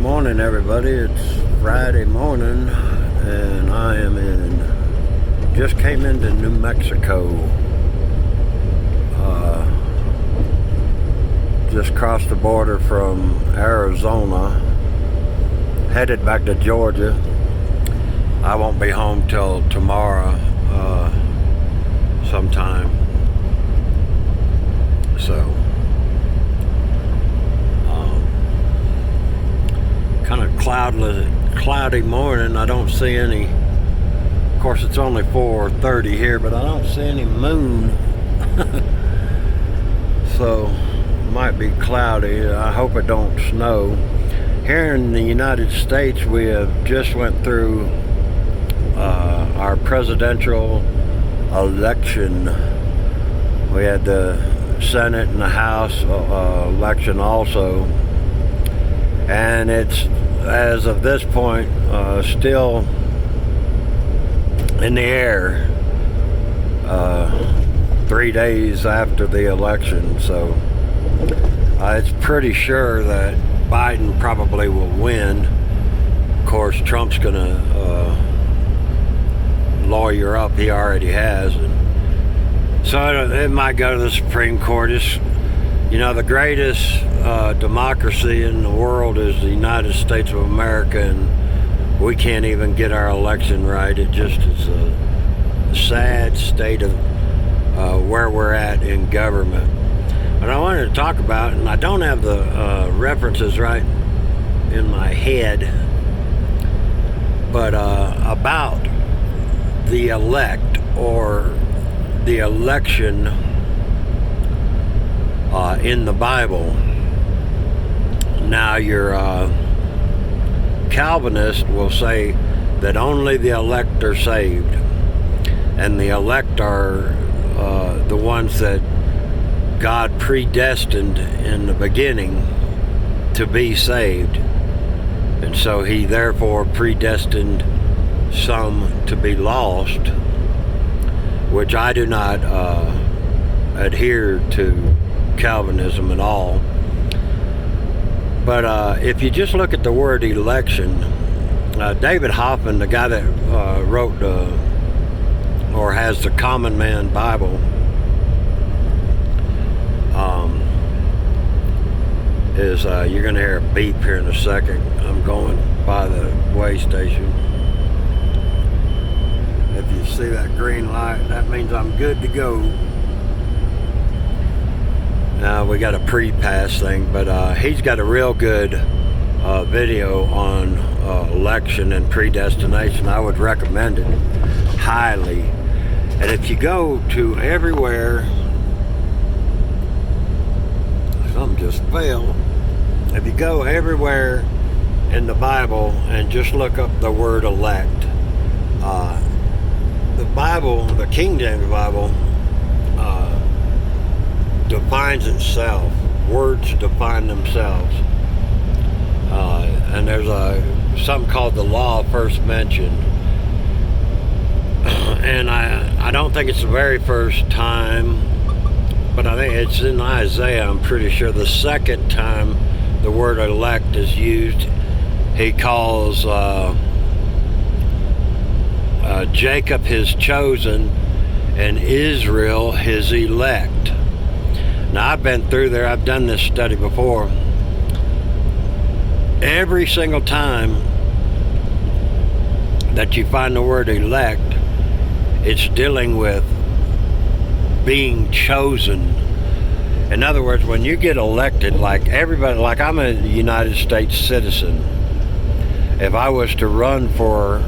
Morning, everybody. It's Friday morning, and I am just came into New Mexico. Just crossed the border from Arizona, headed back to Georgia. I won't be home till tomorrow, sometime. So, kind of cloudy morning. I don't see any. Of course, it's only 4:30 here, but I don't see any moon. So, it might be cloudy. I hope it don't snow. Here in the United States, we have just went through our presidential election. We had the Senate and the House election also, and it's, as of this point, still in the air 3 days after the election. So it's pretty sure that Biden probably will win. Of course, Trump's gonna lawyer up. He already has. So it might go to the Supreme Court. It's, the greatest democracy in the world is the United States of America, and we can't even get our election right. It just is a sad state of where we're at in government. But I wanted to talk about, and I don't have the references right in my head, but about the elect, or the election in the Bible. Now, your Calvinist will say that only the elect are saved, and the elect are the ones that God predestined in the beginning to be saved, and so he therefore predestined some to be lost, which I do not adhere to Calvinism at all. But if you just look at the word election, David Hoffman, the guy that wrote or has the Common Man Bible, is you're going to hear a beep here in a second. I'm going by the way station. If you see that green light, that means I'm good to go. Now we got a pre-pass thing, but he's got a real good video on election and predestination. I would recommend it highly. And if you go to everywhere, something just fell. If you go everywhere in the Bible and just look up the word elect, the Bible, the King James Bible, defines itself. Words define themselves. And there's something called the law first mentioned. And I don't think it's the very first time, but I think it's in Isaiah, I'm pretty sure. The second time the word elect is used, he calls Jacob his chosen and Israel his elect. Now, I've been through there. I've done this study before. Every single time that you find the word elect, it's dealing with being chosen. In other words, when you get elected, like everybody, like I'm a United States citizen. If I was to run for,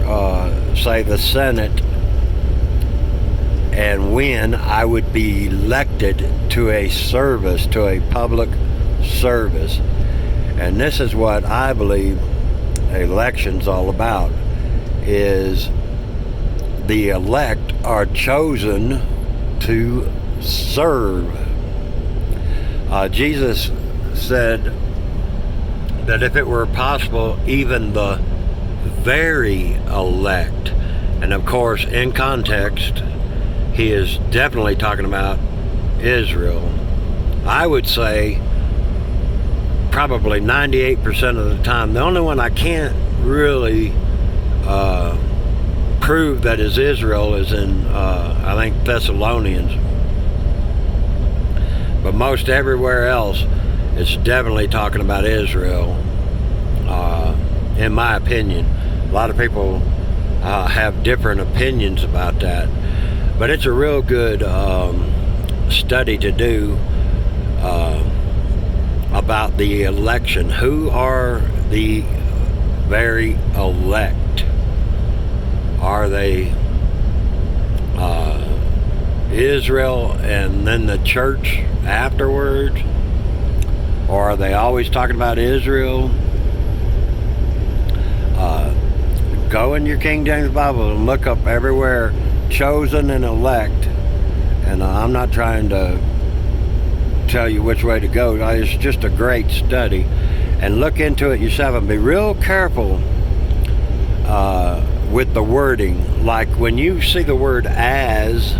say, the Senate and win, I would be elected to a service, to a public service. And this is what I believe election's all about, is the elect are chosen to serve. Jesus said that if it were possible, even the very elect, and of course in context he is definitely talking about Israel. I would say probably 98% of the time. The only one I can't really prove that is Israel is in, I think, Thessalonians. But most everywhere else, it's definitely talking about Israel, in my opinion. A lot of people have different opinions about that. But it's a real good study to do about the election. Who are the very elect? Are they Israel and then the church afterwards? Or are they always talking about Israel? Go in your King James Bible and look up everywhere chosen and elect. And I'm not trying to tell you which way to go. It's just a great study. And look into it yourself and be real careful with the wording. Like when you see the word as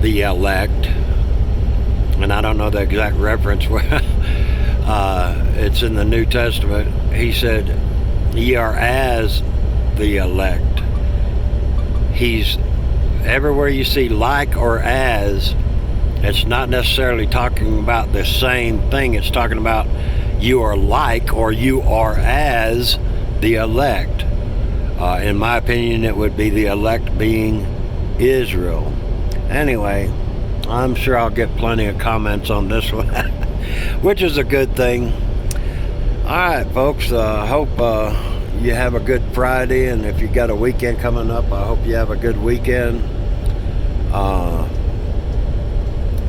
the elect, and I don't know the exact reference where it's in the New Testament. He said, ye are as the elect. He's everywhere you see like or as, it's not necessarily talking about the same thing. It's talking about you are like or you are as the elect. In my opinion, it would be the elect being Israel. Anyway, I'm sure I'll get plenty of comments on this one, which is a good thing. Alright, folks, hope you have a good Friday, and if you got a weekend coming up, I hope you have a good weekend.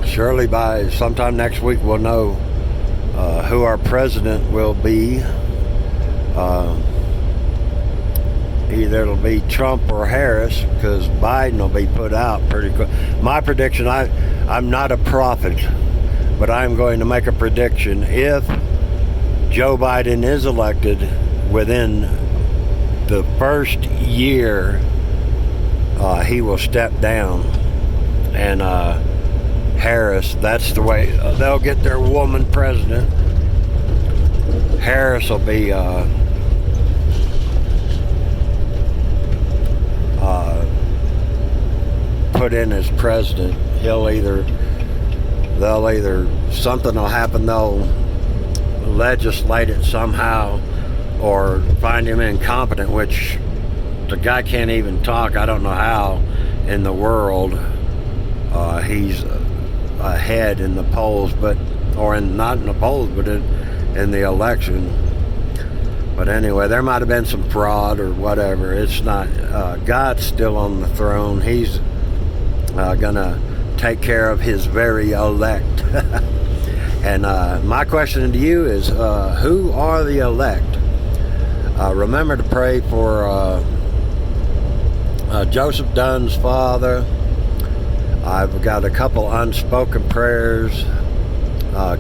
Surely by sometime next week we'll know who our president will be. Either it'll be Trump or Harris, because Biden will be put out pretty quick. My prediction, I'm not a prophet, but I'm going to make a prediction. If Joe Biden is elected within the first year, he will step down. And Harris, that's the way they'll get their woman president. Harris will be put in as president. Something will happen, they'll legislate it somehow, or find him incompetent, which the guy can't even talk. I don't know how in the world he's ahead in the polls, or not in the polls, but in the election. But anyway, there might have been some fraud or whatever. It's not. God's still on the throne. He's gonna take care of his very elect. And my question to you is, who are the elect? Remember to pray for Joseph Dunn's father. I've got a couple unspoken prayers.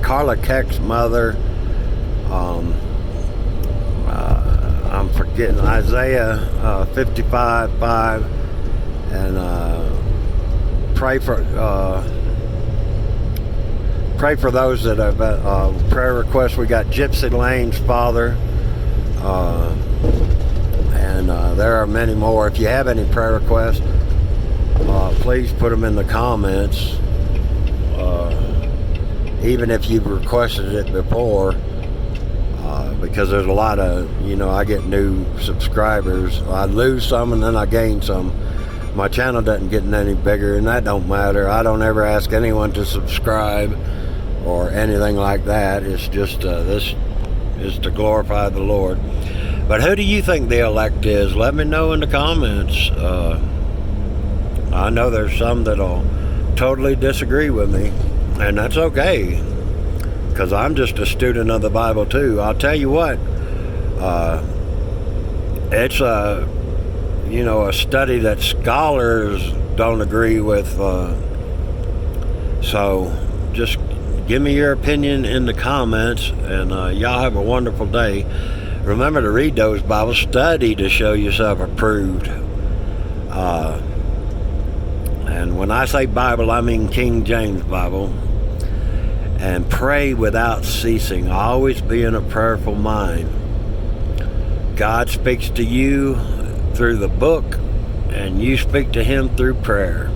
Carla Keck's mother. I'm forgetting Isaiah 55:5, and pray for those that have prayer requests. We got Gypsy Lane's father, and there are many more. If you have any prayer requests, please put them in the comments. Even if you've requested it before, because there's a lot of, I get new subscribers. I lose some and then I gain some. My channel doesn't get any bigger, and that don't matter. I don't ever ask anyone to subscribe or anything like that. It's just this is to glorify the Lord. But who do you think the elect is? Let me know in the comments. I know there's some that'll totally disagree with me, and that's okay, because I'm just a student of the Bible too. I'll tell you what, it's a study that scholars don't agree with. So just give me your opinion in the comments, and y'all have a wonderful day. Remember to read those Bibles, study to show yourself approved. And when I say Bible, I mean King James Bible. and pray without ceasing. Always be in a prayerful mind. God speaks to you through the book, and you speak to him through prayer.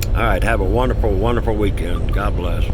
All right, have a wonderful, wonderful weekend. God bless.